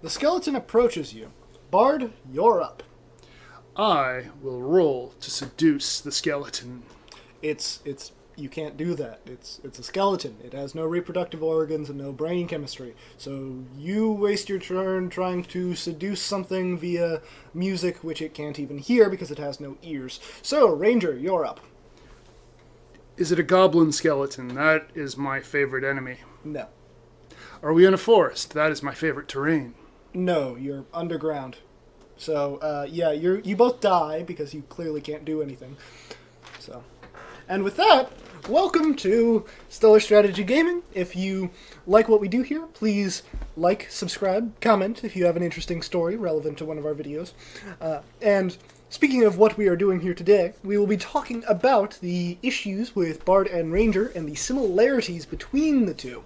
The skeleton approaches you. Bard, you're up. I will roll to seduce the skeleton. You can't do that. It's a skeleton. It has no reproductive organs and no brain chemistry. So you waste your turn trying to seduce something via music which it can't even hear because it has no ears. So, Ranger, you're up. Is it a goblin skeleton? That is my favorite enemy. No. Are we in a forest? That is my favorite terrain. No, you're underground. So, you both die because you clearly can't do anything. So, and with that, welcome to Stellar Strategy Gaming. If you like what we do here, please like, subscribe, comment if you have an interesting story relevant to one of our videos. And speaking of what we are doing here today, we will be talking about the issues with Bard and Ranger and the similarities between the two.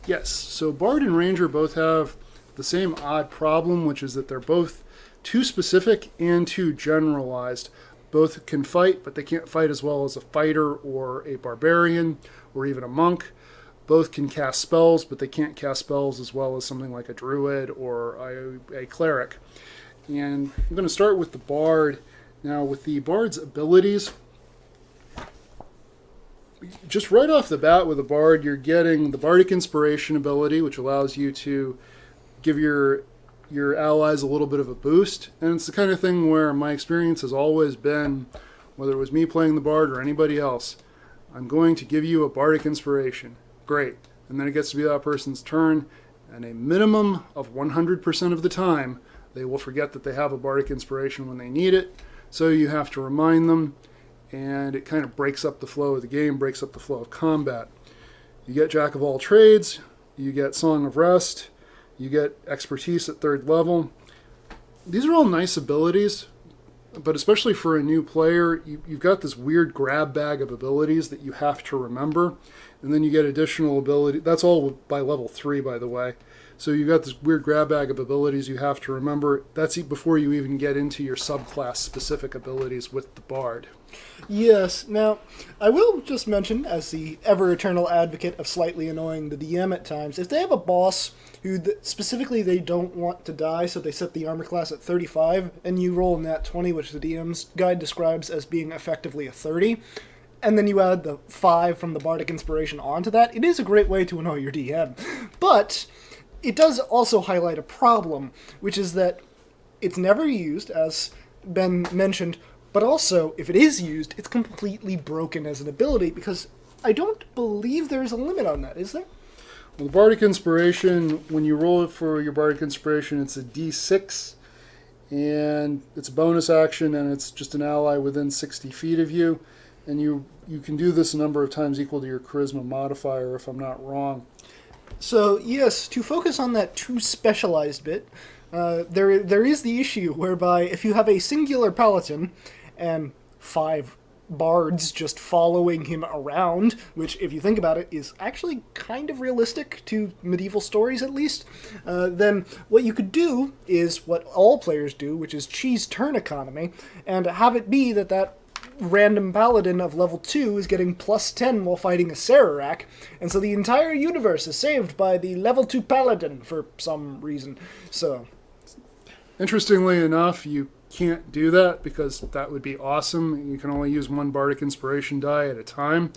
Yes, so Bard and Ranger both have the same odd problem, which is that they're both too specific and too generalized. Both can fight, but they can't fight as well as a fighter or a barbarian or even a monk. Both can cast spells, but they can't cast spells as well as something like a druid or a cleric. And I'm going to start with the bard. Now, with the bard's abilities, just right off the bat with a bard, you're getting the bardic inspiration ability, which allows you to give your allies a little bit of a boost. And it's the kind of thing where my experience has always been, whether it was me playing the bard or anybody else, I'm going to give you a bardic inspiration. Great. And then it gets to be that person's turn, and a minimum of 100% of the time, they will forget that they have a bardic inspiration when they need it. So you have to remind them, and it kind of breaks up the flow of the game, breaks up the flow of combat. You get Jack of all trades, you get Song of Rest, you get expertise at 3rd level. These are all nice abilities, but especially for a new player, you've got this weird grab bag of abilities that you have to remember, and then you get additional ability. That's all by level 3, by the way. So you've got this weird grab bag of abilities you have to remember. That's before you even get into your subclass-specific abilities with the Bard. Yes. Now, I will just mention, as the ever-eternal advocate of slightly annoying the DM at times, if they have a boss who specifically they don't want to die, so they set the armor class at 35, and you roll in that 20, which the DM's guide describes as being effectively a 30, and then you add the 5 from the Bardic Inspiration onto that, it is a great way to annoy your DM. But it does also highlight a problem, which is that it's never used, as Ben mentioned, but also, if it is used, it's completely broken as an ability, because I don't believe there's a limit on that, is there? Well, the Bardic Inspiration, when you roll it for your Bardic Inspiration, it's a D6, and it's a bonus action, and it's just an ally within 60 feet of you, and you can do this a number of times equal to your Charisma modifier, if I'm not wrong. So, yes, to focus on that too specialized bit, there is the issue whereby if you have a singular paladin and 5 bards just following him around, which, if you think about it, is actually kind of realistic to medieval stories at least, then what you could do is what all players do, which is cheese turn economy, and have it be that random paladin of level 2 is getting plus 10 while fighting a Sararak, and so the entire universe is saved by the level 2 paladin for some reason. So, interestingly enough, you can't do that because that would be awesome. You can only use one Bardic Inspiration die at a time.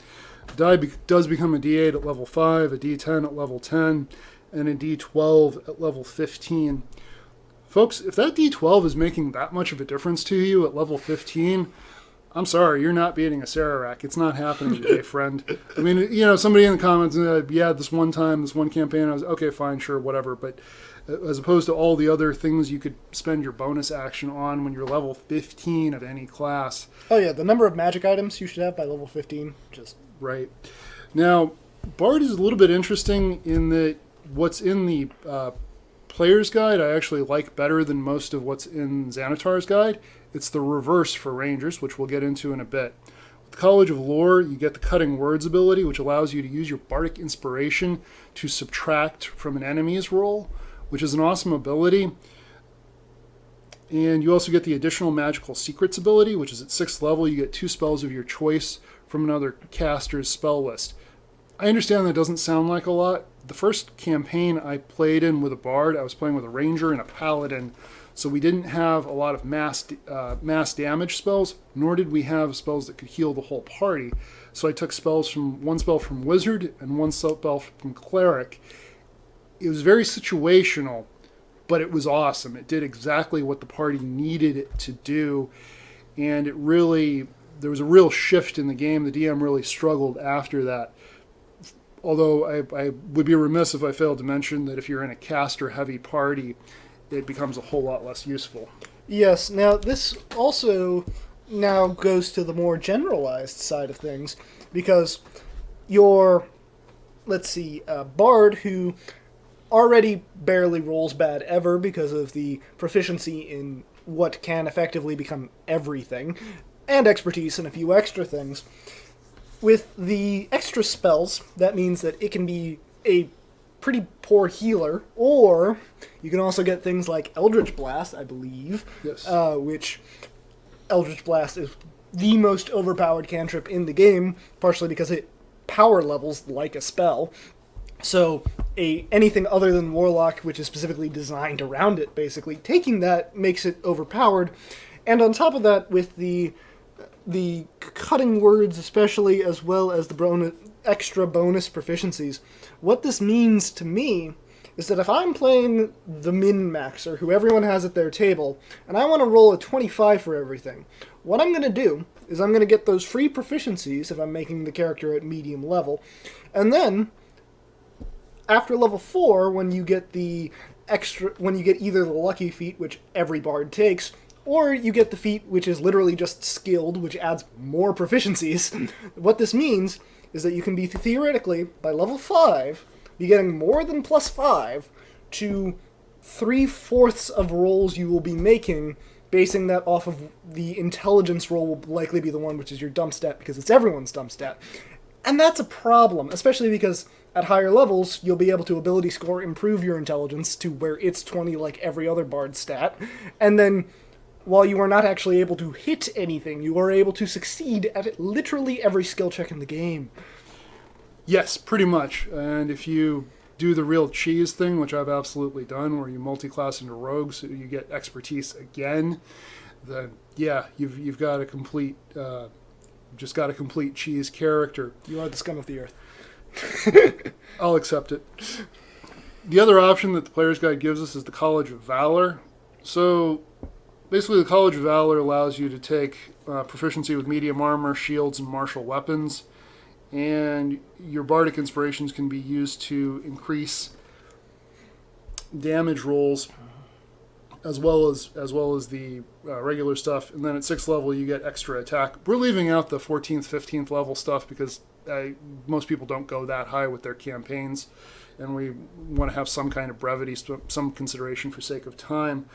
The die does become a D8 at level 5, a D10 at level 10, and a D12 at level 15. Folks, if that D12 is making that much of a difference to you at level 15, I'm sorry, you're not beating a Sararak. It's not happening today, friend. I mean, somebody in the comments, this one time, this one campaign, I was, okay, fine, sure, whatever, but as opposed to all the other things you could spend your bonus action on when you're level 15 of any class. Oh yeah, the number of magic items you should have by level 15, just... Right. Now, Bard is a little bit interesting in that what's in the player's guide I actually like better than most of what's in Xanatar's guide. It's the reverse for Rangers, which we'll get into in a bit. With the College of Lore, you get the Cutting Words ability, which allows you to use your Bardic Inspiration to subtract from an enemy's roll, which is an awesome ability. And you also get the additional Magical Secrets ability, which is at 6th level. You get 2 spells of your choice from another caster's spell list. I understand that doesn't sound like a lot. the first campaign I played in with a bard, I was playing with a ranger and a paladin, so we didn't have a lot of mass damage spells, nor did we have spells that could heal the whole party. So I took one spell from wizard and one spell from cleric. It was very situational, but it was awesome. It did exactly what the party needed it to do, and there was a real shift in the game. The DM really struggled after that. Although I would be remiss if I failed to mention that if you're in a caster-heavy party, it becomes a whole lot less useful. Yes, now this also now goes to the more generalized side of things, because your, bard who already barely rolls bad ever because of the proficiency in what can effectively become everything, and expertise in a few extra things. With the extra spells, that means that it can be a pretty poor healer, or you can also get things like Eldritch Blast, I believe, Yes. which Eldritch Blast is the most overpowered cantrip in the game, partially because it power levels like a spell. So anything other than Warlock, which is specifically designed around it, basically, taking that makes it overpowered. And on top of that, with the cutting words especially, as well as the extra bonus proficiencies, what this means to me is that if I'm playing the min-maxer, who everyone has at their table, and I want to roll a 25 for everything, what I'm going to do is I'm going to get those free proficiencies if I'm making the character at medium level, and then after level 4, when you get either the lucky feat, which every bard takes, or you get the feat which is literally just skilled, which adds more proficiencies, what this means is that you can be theoretically, by level 5, be getting more than +5 to 3/4 of rolls you will be making, basing that off of the intelligence roll will likely be the one which is your dump stat, because it's everyone's dump stat. And that's a problem, especially because at higher levels, you'll be able to ability score improve your intelligence to where it's 20 like every other bard stat, and then while you are not actually able to hit anything, you are able to succeed at literally every skill check in the game. Yes, pretty much. And if you do the real cheese thing, which I've absolutely done, where you multi-class into rogues so you get expertise again, then yeah, you've got a complete just got a complete cheese character. You are the scum of the earth. I'll accept it. The other option that the Player's Guide gives us is the College of Valor. So basically, the College of Valor allows you to take proficiency with medium armor, shields, and martial weapons, and your bardic inspirations can be used to increase damage rolls as well as the regular stuff. And then at 6th level, you get extra attack. We're leaving out the 14th, 15th level stuff because most people don't go that high with their campaigns, and we want to have some kind of brevity, some consideration for sake of time.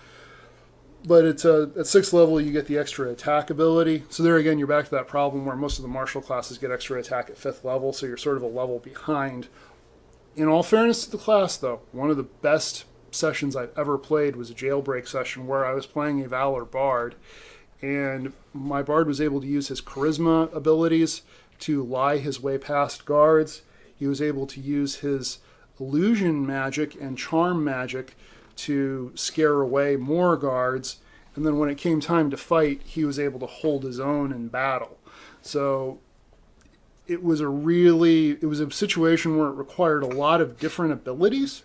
But it's at 6th level, you get the extra attack ability. So there again, you're back to that problem where most of the martial classes get extra attack at 5th level, so you're sort of a level behind. In all fairness to the class, though, one of the best sessions I've ever played was a jailbreak session where I was playing a Valor Bard, and my Bard was able to use his charisma abilities to lie his way past guards. He was able to use his illusion magic and charm magic to scare away more guards, and then when it came time to fight, he was able to hold his own in battle. So it was a situation where it required a lot of different abilities,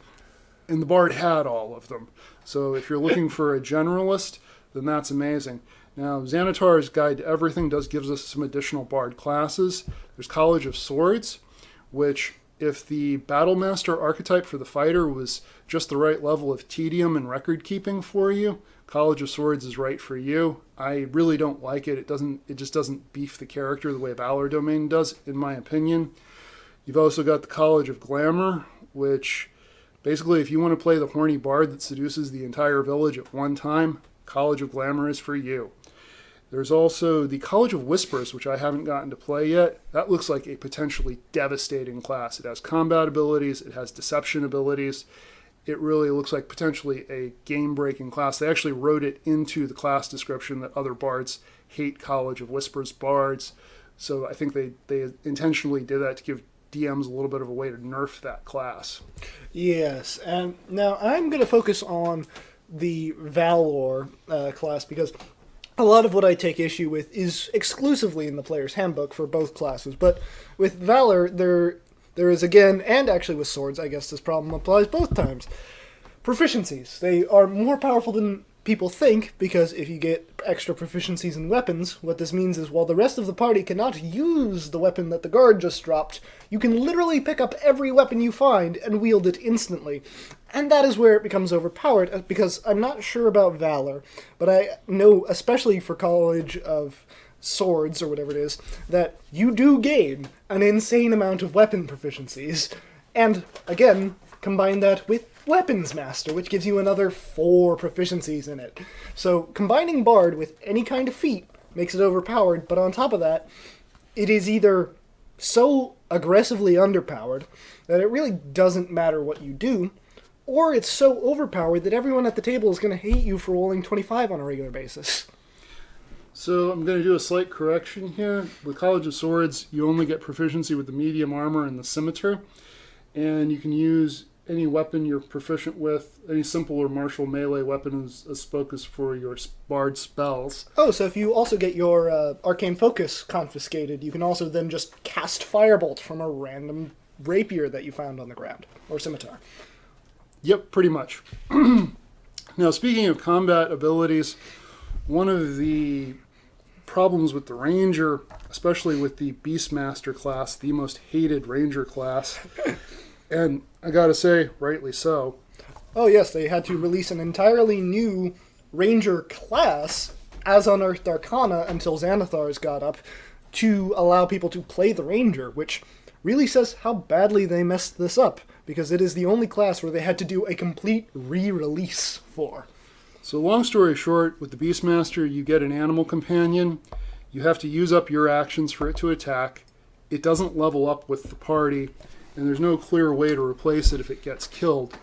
and the Bard had all of them. So if you're looking for a generalist, then that's amazing. Now, Xanatar's Guide to Everything gives us some additional Bard classes. There's College of Swords, which, if the Battlemaster archetype for the fighter was just the right level of tedium and record keeping for you, College of Swords is right for you. I really don't like it. It just doesn't beef the character the way Valor Domain does, in my opinion. You've also got the College of Glamour, which basically, if you want to play the horny bard that seduces the entire village at one time, College of Glamour is for you. There's also the College of Whispers, which I haven't gotten to play yet. That looks like a potentially devastating class. It has combat abilities, it has deception abilities. It really looks like potentially a game-breaking class. They actually wrote it into the class description that other bards hate College of Whispers bards. So I think they intentionally did that to give DMs a little bit of a way to nerf that class. Yes, and now I'm going to focus on the Valor class because a lot of what I take issue with is exclusively in the player's handbook for both classes. But with Valor, there is again, and actually with swords, I guess this problem applies both times. Proficiencies. They are more powerful than people think, because if you get extra proficiencies in weapons, what this means is while the rest of the party cannot use the weapon that the guard just dropped, you can literally pick up every weapon you find and wield it instantly. And that is where it becomes overpowered, because I'm not sure about Valor, but I know, especially for College of Swords, or whatever it is, that you do gain an insane amount of weapon proficiencies. And, again, combine that with Weapons Master, which gives you another 4 proficiencies in it. So combining Bard with any kind of feat makes it overpowered, but on top of that, it is either so aggressively underpowered that it really doesn't matter what you do, or it's so overpowered that everyone at the table is going to hate you for rolling 25 on a regular basis. So I'm going to do a slight correction here. With College of Swords, you only get proficiency with the medium armor and the scimitar, and you can use any weapon you're proficient with, any simple or martial melee weapon as focus for your bard spells. Oh, so if you also get your arcane focus confiscated, you can also then just cast Firebolt from a random rapier that you found on the ground, or scimitar. Yep, pretty much. Now, speaking of combat abilities, one of the problems with the Ranger, especially with the Beastmaster class, the most hated Ranger class, and I gotta say, rightly so. Oh yes, they had to release an entirely new Ranger class as Unearthed Arcana until Xanathar's got up to allow people to play the Ranger, which really says how badly they messed this up, because it is the only class where they had to do a complete re-release for. So long story short, with the Beastmaster, you get an animal companion. You have to use up your actions for it to attack. It doesn't level up with the party, and there's no clear way to replace it if it gets killed.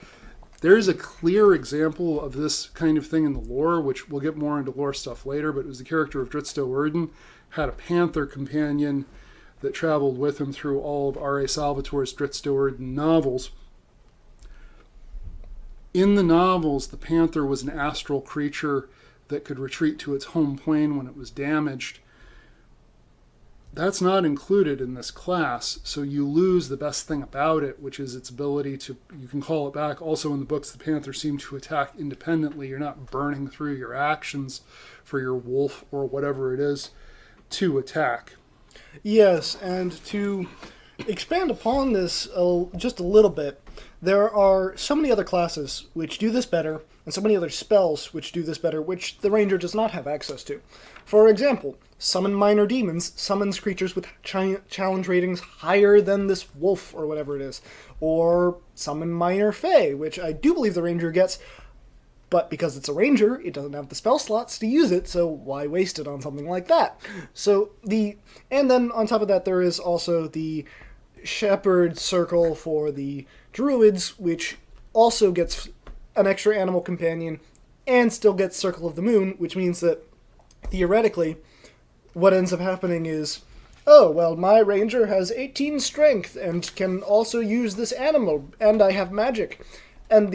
There's a clear example of this kind of thing in the lore, which we'll get more into lore stuff later, but it was the character of Dritsto Urden, had a panther companion that traveled with him through all of R.A. Salvatore's Dritsto Urden novels. In the novels, the panther was an astral creature that could retreat to its home plane when it was damaged. That's not included in this class, so you lose the best thing about it, which is its ability to, you can call it back. Also in the books, the Panther seemed to attack independently. You're not burning through your actions for your wolf or whatever it is to attack. Yes, and to expand upon this just a little bit, there are so many other classes which do this better, and so many other spells which do this better, which the Ranger does not have access to. For example, Summon Minor Demons summons creatures with challenge ratings higher than this wolf or whatever it is. Or Summon Minor Fae, which I do believe the Ranger gets, but because it's a Ranger, it doesn't have the spell slots to use it, so why waste it on something like that? And then on top of that, there is also the Shepherd Circle for the Druids, which also gets an extra animal companion and still gets Circle of the Moon, which means that theoretically, what ends up happening is, oh, well, my ranger has 18 strength and can also use this animal, and I have magic. And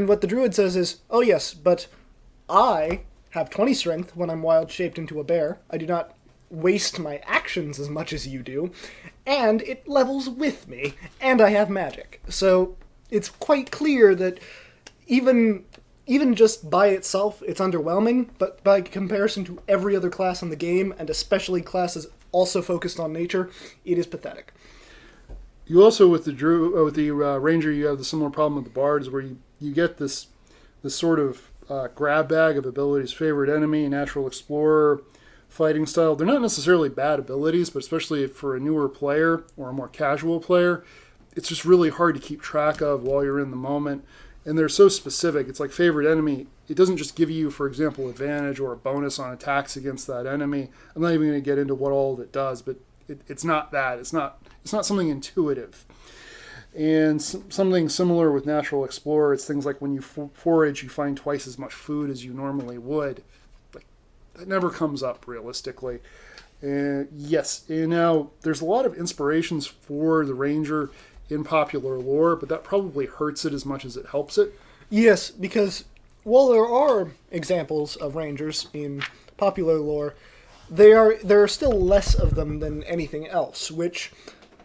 what the druid says is, oh yes, but I have 20 strength when I'm wild shaped into a bear. I do not waste my actions as much as you do, and it levels with me, and I have magic. So it's quite clear that even just by itself, it's underwhelming, but by comparison to every other class in the game, and especially classes also focused on nature, it is pathetic. You also, with the Ranger, you have the similar problem with the Bards, where you get this sort of grab bag of abilities, favorite enemy, natural explorer, fighting style. They're not necessarily bad abilities, but especially for a newer player or a more casual player, it's just really hard to keep track of while you're in the moment. And they're so specific. It's like favorite enemy. It doesn't just give you, for example, advantage or a bonus on attacks against that enemy. I'm not even going to get into what all it does, but it's not that. It's not something intuitive. And something similar with Natural Explorer, it's things like when you forage, you find twice as much food as you normally would. Like, that never comes up realistically. Yes, and now there's a lot of inspirations for the Ranger in popular lore, but that probably hurts it as much as it helps it. Yes, because while there are examples of Rangers in popular lore, there are still less of them than anything else, which,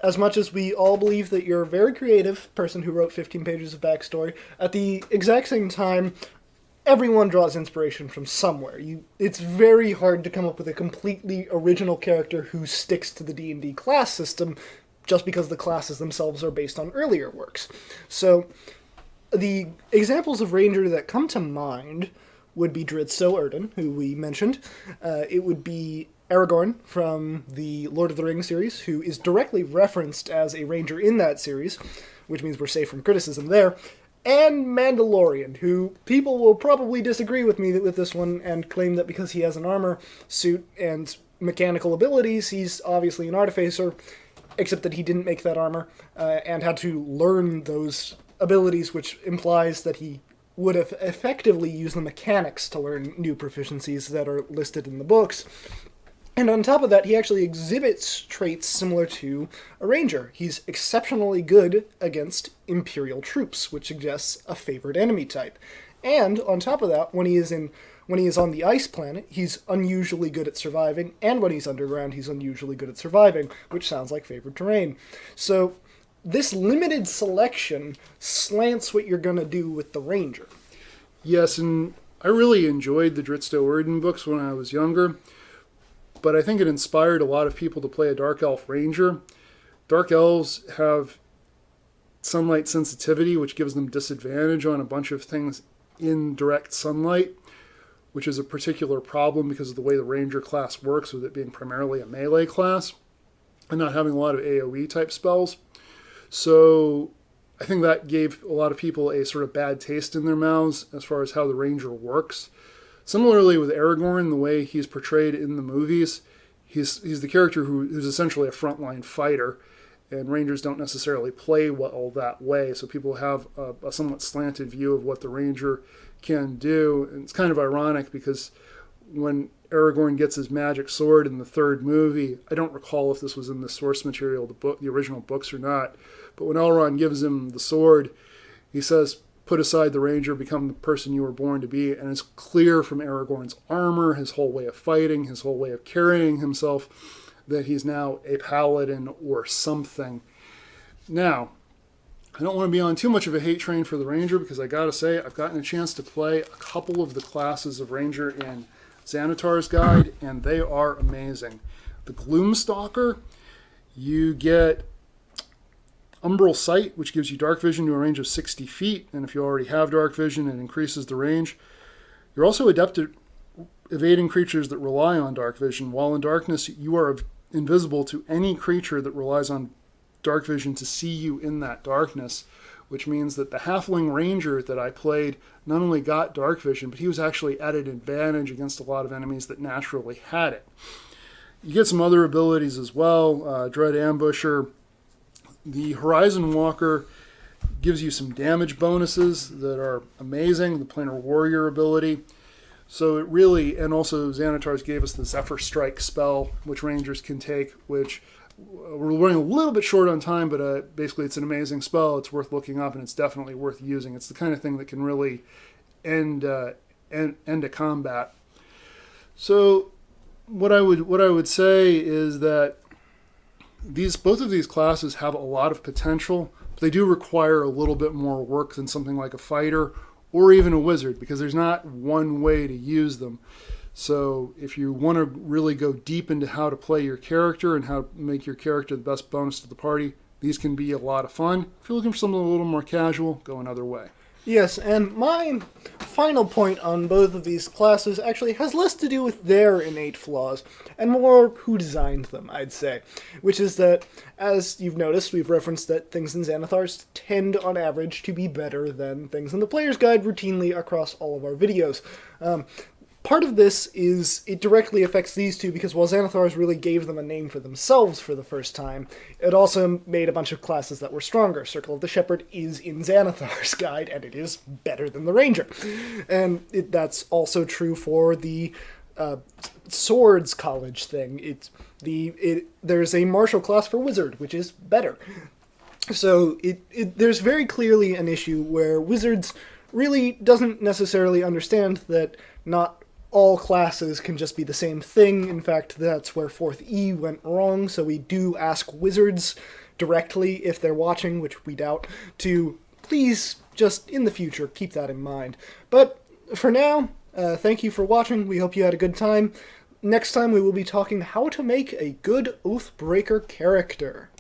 as much as we all believe that you're a very creative person who wrote 15 pages of backstory, at the exact same time, everyone draws inspiration from somewhere. It's very hard to come up with a completely original character who sticks to the D&D class system just because the classes themselves are based on earlier works. So, the examples of Ranger that come to mind would be Drizzt Do'Urden, who we mentioned. It would be Aragorn from the Lord of the Rings series, who is directly referenced as a Ranger in that series, which means we're safe from criticism there. And Mandalorian, who people will probably disagree with me with this one and claim that because he has an armor suit and mechanical abilities, he's obviously an artificer, except that he didn't make that armor and had to learn those abilities, which implies that he would have effectively used the mechanics to learn new proficiencies that are listed in the books. And on top of that, he actually exhibits traits similar to a ranger. He's exceptionally good against Imperial troops, which suggests a favored enemy type. And on top of that, when he is on the ice planet, he's unusually good at surviving, and when he's underground, he's unusually good at surviving, which sounds like favored terrain. So this limited selection slants what you're going to do with the ranger. Yes, and I really enjoyed the Drizzt Do'Urden books when I was younger, but I think it inspired a lot of people to play a Dark Elf Ranger. Dark Elves have sunlight sensitivity, which gives them disadvantage on a bunch of things in direct sunlight, which is a particular problem because of the way the Ranger class works, with it being primarily a melee class and not having a lot of AoE type spells. So I think that gave a lot of people a sort of bad taste in their mouths as far as how the Ranger works. Similarly with Aragorn, the way he's portrayed in the movies, he's the character who's essentially a frontline fighter, and Rangers don't necessarily play well that way, so people have a somewhat slanted view of what the Ranger can do. And it's kind of ironic because when Aragorn gets his magic sword in the third movie, I don't recall if this was in the source material, the original books or not, but when Elrond gives him the sword, he says, "Put aside the Ranger, become the person you were born to be." And it's clear from Aragorn's armor, his whole way of fighting, his whole way of carrying himself, that he's now a paladin or something. Now, I don't want to be on too much of a hate train for the Ranger, because I gotta say, I've gotten a chance to play a couple of the classes of Ranger in Xanatar's Guide, and they are amazing. The Gloomstalker, you get Umbral Sight, which gives you dark vision to a range of 60 feet, and if you already have dark vision, it increases the range. You're also adept at evading creatures that rely on dark vision. While in darkness, you are invisible to any creature that relies on dark vision to see you in that darkness, which means that the Halfling Ranger that I played not only got dark vision, but he was actually at an advantage against a lot of enemies that naturally had it. You get some other abilities as well. Dread Ambusher. The Horizon Walker gives you some damage bonuses that are amazing. The Planar Warrior ability. So it really, and also Xanatar's gave us the Zephyr Strike spell, which Rangers can take, which we're running a little bit short on time, but basically it's an amazing spell. It's worth looking up, and it's definitely worth using. It's the kind of thing that can really end a combat. So what I would say is that both of these classes have a lot of potential, but they do require a little bit more work than something like a fighter or even a wizard, because there's not one way to use them. So if you want to really go deep into how to play your character and how to make your character the best bonus to the party, these can be a lot of fun. If you're looking for something a little more casual, go another way. Yes, and my final point on both of these classes actually has less to do with their innate flaws, and more who designed them, I'd say. Which is that, as you've noticed, we've referenced that things in Xanathars tend, on average, to be better than things in the Player's Guide routinely across all of our videos. Part of this is it directly affects these two because while Xanathars really gave them a name for themselves for the first time, it also made a bunch of classes that were stronger. Circle of the Shepherd is in Xanathar's Guide, and it is better than the Ranger. And that's also true for the swords college thing. There's a martial class for wizard, which is better. So there's very clearly an issue where wizards really doesn't necessarily understand that not all classes can just be the same thing. In fact, that's where 4th E went wrong, so we do ask wizards directly, if they're watching, which we doubt, to please just in the future keep that in mind. But for now, thank you for watching. We hope you had a good time. Next time we will be talking how to make a good Oathbreaker character.